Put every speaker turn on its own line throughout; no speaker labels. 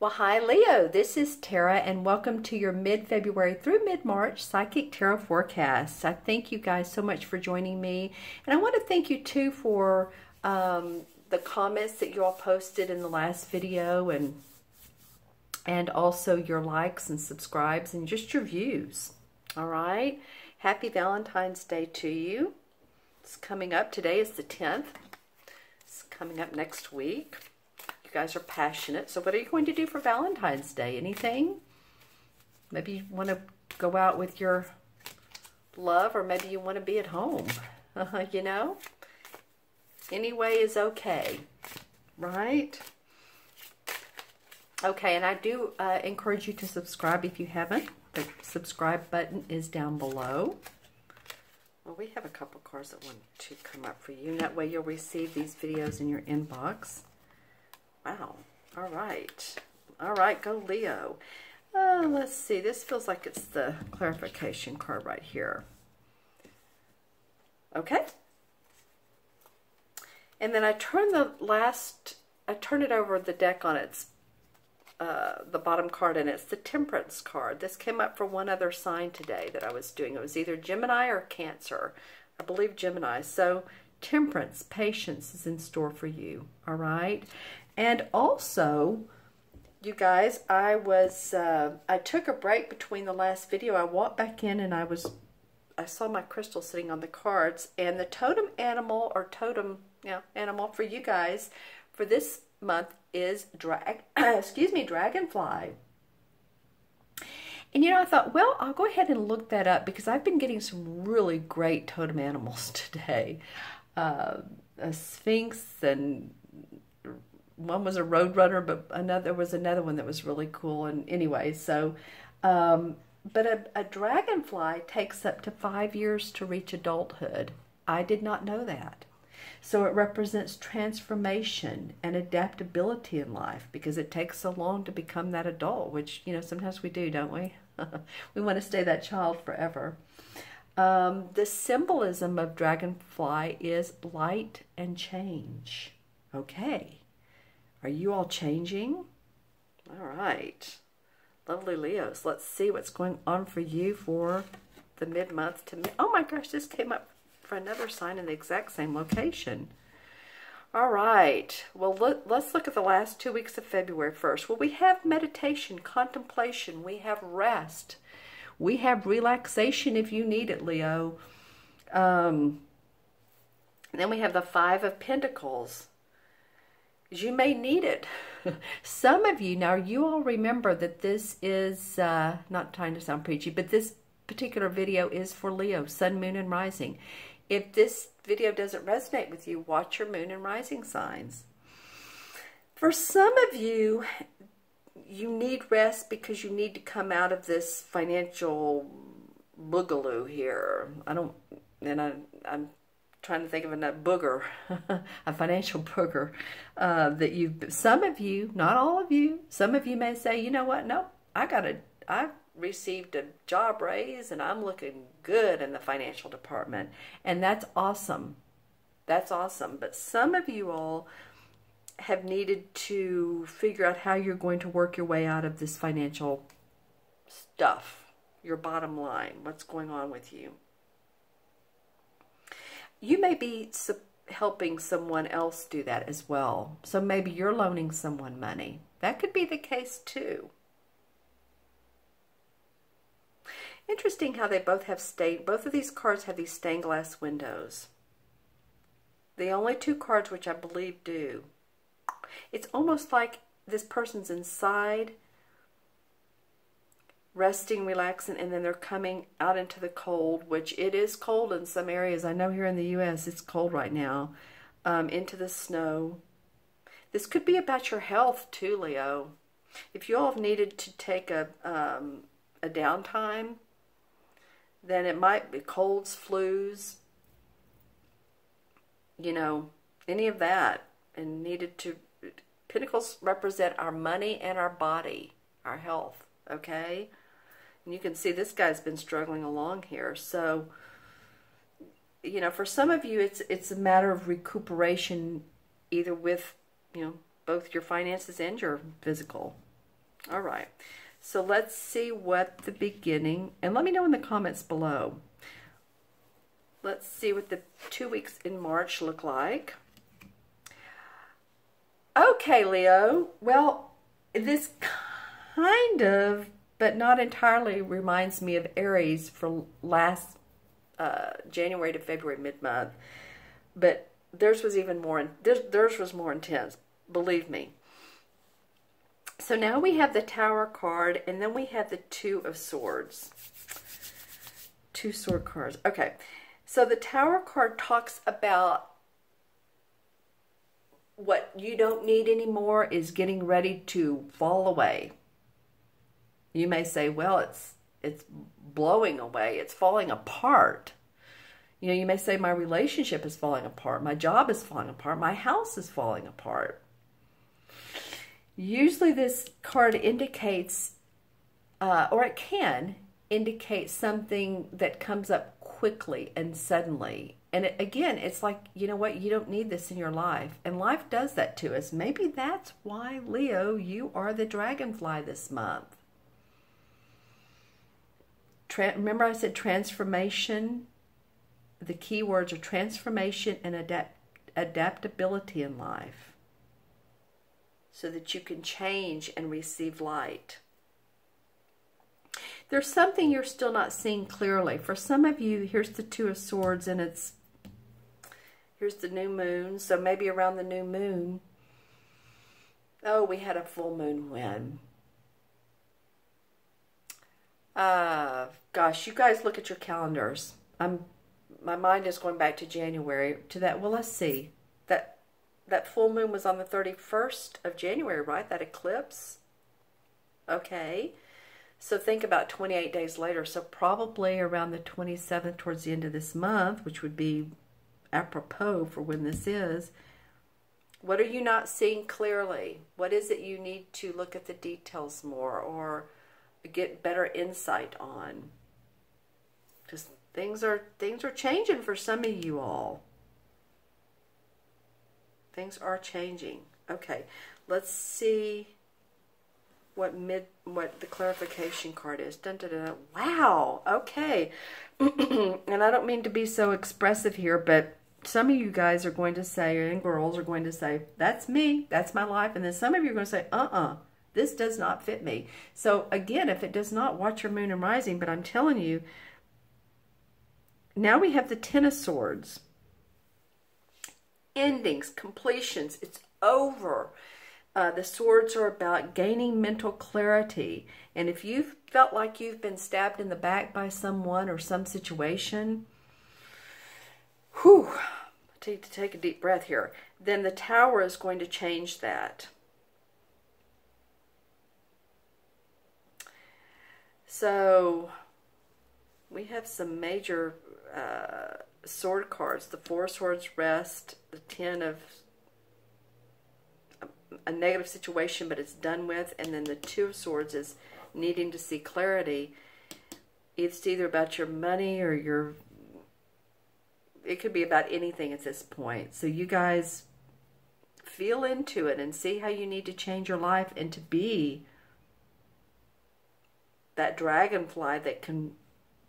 Well, hi Leo, this is Tara and welcome to your mid-February through mid-March Psychic Tarot Forecast. I thank you guys so much for joining me, and I want to thank you too for the comments that you all posted in the last video, and also your likes and subscribes and just your views. All right, happy Valentine's Day to you. It's coming up. Today is the 10th. It's coming up next week. Guys are passionate. So what are you going to do for Valentine's Day? Anything? Maybe you want to go out with your love, or maybe you want to be at home. You know? Any way is okay. Right? Okay, and I do encourage you to subscribe if you haven't. The subscribe button is down below. Well, we have a couple cards that want to come up for you. That way you'll receive these videos in your inbox. Wow. All right. All right, go Leo. Let's see. This feels like it's the clarification card right here. Okay. And then I turn it over the deck on its, the bottom card, and it's the Temperance card. This came up for one other sign today that I was doing. It was either Gemini or Cancer. I believe Gemini. So Temperance, patience is in store for you. All right. And also, you guys, I took a break between the last video. I walked back in and I saw my crystal sitting on the cards, and the totem animal, or totem animal for you guys for this month is dragonfly. And you know, I thought, well, I'll go ahead and look that up because I've been getting some really great totem animals today. A sphinx, and one was a roadrunner, but there was another one that was really cool. And anyway, so, but a dragonfly takes up to 5 years to reach adulthood. I did not know that. So it represents transformation and adaptability in life because it takes so long to become that adult, which, you know, sometimes we do, don't we? We want to stay that child forever. The symbolism of dragonfly is light and change. Okay. Are you all changing? All right. Lovely Leos. Let's see what's going on for you for the mid-month to mid. Oh my gosh, this came up for another sign in the exact same location. All right. Well, let's look at the last 2 weeks of February first. Well, we have meditation, contemplation. We have rest. We have relaxation if you need it, Leo. And then we have the Five of Pentacles. You may need it. Some of you, now you all remember that this is, not trying to sound preachy, but this particular video is for Leo, Sun, Moon, and Rising. If this video doesn't resonate with you, watch your Moon and Rising signs. For some of you, you need rest because you need to come out of this financial boogaloo here. I'm trying to think of a booger, a financial booger, some of you, not all of you, some of you may say, you know what, no, I received a job raise and I'm looking good in the financial department. And that's awesome. That's awesome. But some of you all have needed to figure out how you're going to work your way out of this financial stuff, your bottom line, what's going on with you. You may be helping someone else do that as well. So maybe you're loaning someone money. That could be the case too. Interesting how they both have both of these cards have these stained glass windows. The only two cards which I believe do. It's almost like this person's inside, resting, relaxing, and then they're coming out into the cold, which it is cold in some areas. I know here in the U.S. it's cold right now, into the snow. This could be about your health too, Leo. If you all have needed to take a downtime, then it might be colds, flus, you know, any of that, and needed to. Pentacles represent our money and our body, our health, okay? And you can see this guy's been struggling along here. So, you know, for some of you, it's a matter of recuperation, either with, you know, both your finances and your physical. All right. So let's see what the beginning, and let me know in the comments below. Let's see what the 2 weeks in March look like. Okay, Leo. Well, this kind of, but not entirely, reminds me of Aries for last January to February, mid-month. But theirs was even more, theirs was more intense, believe me. So now we have the Tower card, and then we have the Two of Swords. Two sword cards. Okay. So the Tower card talks about what you don't need anymore is getting ready to fall away. You may say, well, it's blowing away. It's falling apart. You know, you may say my relationship is falling apart. My job is falling apart. My house is falling apart. Usually this card indicates, or it can indicate something that comes up quickly and suddenly. And again, it's like, you know what? You don't need this in your life. And life does that to us. Maybe that's why, Leo, you are the dragonfly this month. Remember I said transformation? The key words are transformation and adaptability in life, so that you can change and receive light. There's something you're still not seeing clearly. For some of you, here's the Two of Swords, and here's the new moon. So maybe around the new moon, oh, we had a full moon when? Gosh, you guys look at your calendars. My mind is going back to January, to that. Well, let's see. That full moon was on the 31st of January, right? That eclipse? Okay. So think about 28 days later. So probably around the 27th, towards the end of this month, which would be apropos for when this is. What are you not seeing clearly? What is it you need to look at the details more or get better insight on? Because things are changing for some of you all. Things are changing. Okay, let's see what the clarification card is. Dun, dun, dun. Wow. Okay. And I don't mean to be so expressive here, but some of you guys are going to say, and girls are going to say, that's me, that's my life. And then some of you are going to say, this does not fit me. So again, if it does not, watch your moon and rising. But I'm telling you, now we have the Ten of Swords. Endings, completions, it's over. The swords are about gaining mental clarity. And if you've felt like you've been stabbed in the back by someone or some situation, whew, take a deep breath here, then the Tower is going to change that. So we have some major sword cards. The Four of Swords, rest. The Ten of a negative situation, but it's done with. And then the Two of Swords is needing to see clarity. It's either about your money or it could be about anything at this point. So you guys feel into it and see how you need to change your life and to be that dragonfly that can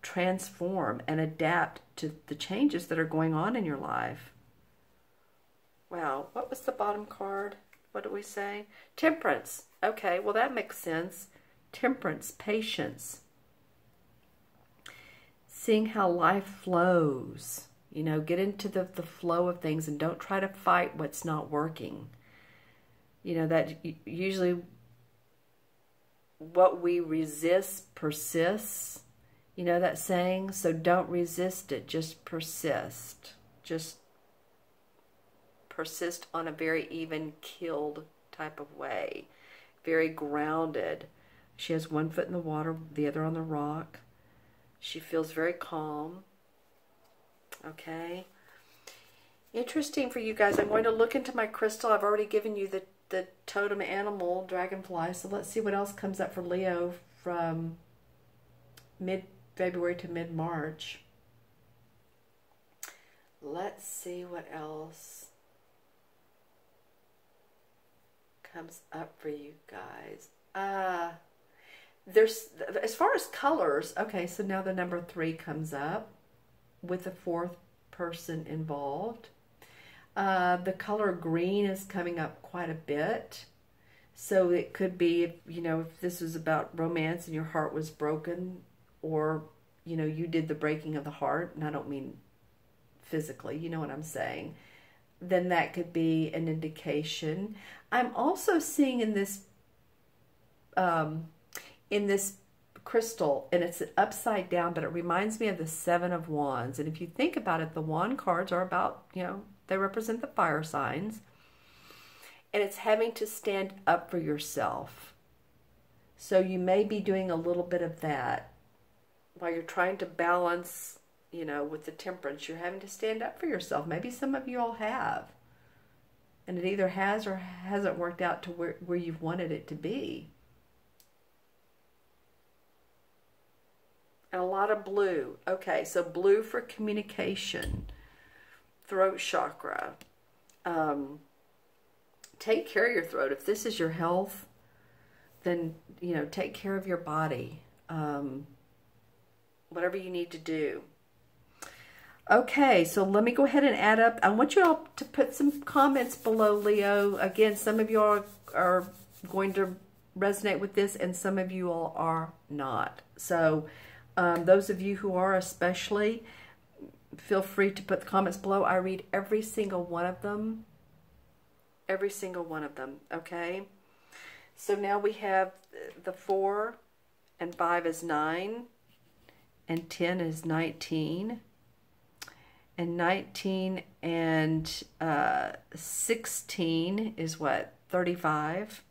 transform and adapt to the changes that are going on in your life. Wow, what was the bottom card? What did we say? Temperance. Okay, well that makes sense. Temperance, patience. Seeing how life flows. You know, get into the flow of things and don't try to fight what's not working. You know, that usually what we resist persists. You know that saying? So don't resist it, just persist. Just persist on a very even-keeled type of way. Very grounded. She has one foot in the water, the other on the rock. She feels very calm. Okay. Interesting for you guys. I'm going to look into my crystal. I've already given you the totem animal, dragonfly. So let's see what else comes up for Leo from mid-February to mid-March. Let's see what else comes up for you guys? There's, as far as colors, okay, so now the number 3 comes up with the 4th person involved. The color green is coming up quite a bit. So it could be, if this was about romance and your heart was broken, or, you did the breaking of the heart, and I don't mean physically, you know what I'm saying, then that could be an indication. I'm also seeing in this crystal, and it's upside down, but it reminds me of the 7 of Wands. And if you think about it, the wand cards are about, they represent the fire signs. And it's having to stand up for yourself. So you may be doing a little bit of that while you're trying to balance, with the temperance. You're having to stand up for yourself. Maybe some of you all have. And it either has or hasn't worked out to where you've wanted it to be. And a lot of blue. Okay, so blue for communication. Throat chakra. Take care of your throat. If this is your health, then, take care of your body. Whatever you need to do. Okay, so let me go ahead and add up. I want you all to put some comments below, Leo. Again, some of you all are going to resonate with this, and some of you all are not. So those of you who are especially, feel free to put the comments below. I read every single one of them. Every single one of them, okay? So now we have the 4 and 5 is 9, and 10 is 19, and 19 and 16 is what? 35,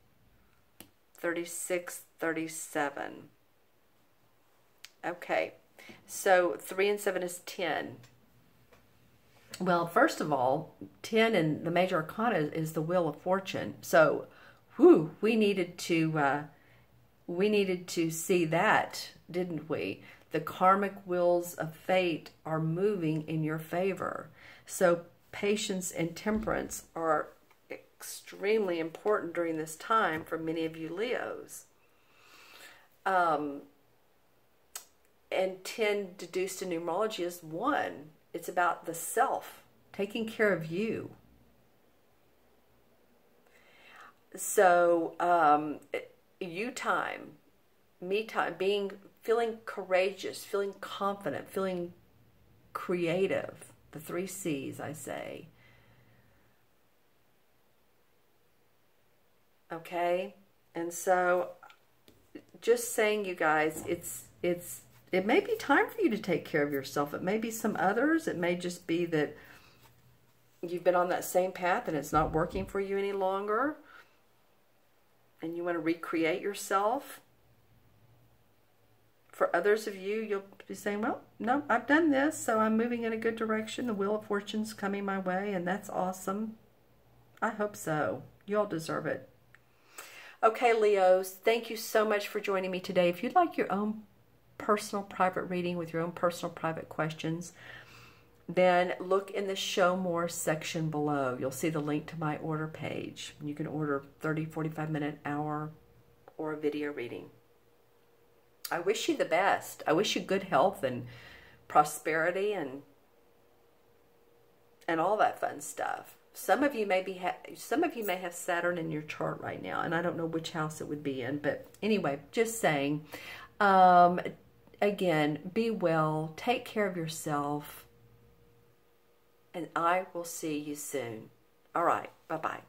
36, 37. Okay, so 3 and 7 is 10. Well, first of all, 10 in the major arcana is the Wheel of Fortune. So, we needed to see that, didn't we? The karmic wheels of fate are moving in your favor. So, patience and temperance are extremely important during this time for many of you Leos. And 10 deduced in numerology is 1. It's about the self, taking care of you. So, you time, me time, feeling courageous, feeling confident, feeling creative. The 3 C's, I say. Okay? And so, just saying, you guys, it may be time for you to take care of yourself. It may be some others. It may just be that you've been on that same path and it's not working for you any longer. And you want to recreate yourself. For others of you, you'll be saying, well, no, I've done this, so I'm moving in a good direction. The Wheel of Fortune's coming my way, and that's awesome. I hope so. You all deserve it. Okay, Leos, thank you so much for joining me today. If you'd like your own personal private reading with your own personal private questions, then look in the Show More section below. You'll see the link to my order page. You can order 30, 45-minute, hour, or a video reading. I wish you the best. I wish you good health and prosperity and all that fun stuff. Some of you may have Saturn in your chart right now, and I don't know which house it would be in, but anyway, just saying. Again, be well, take care of yourself, and I will see you soon. All right, bye-bye.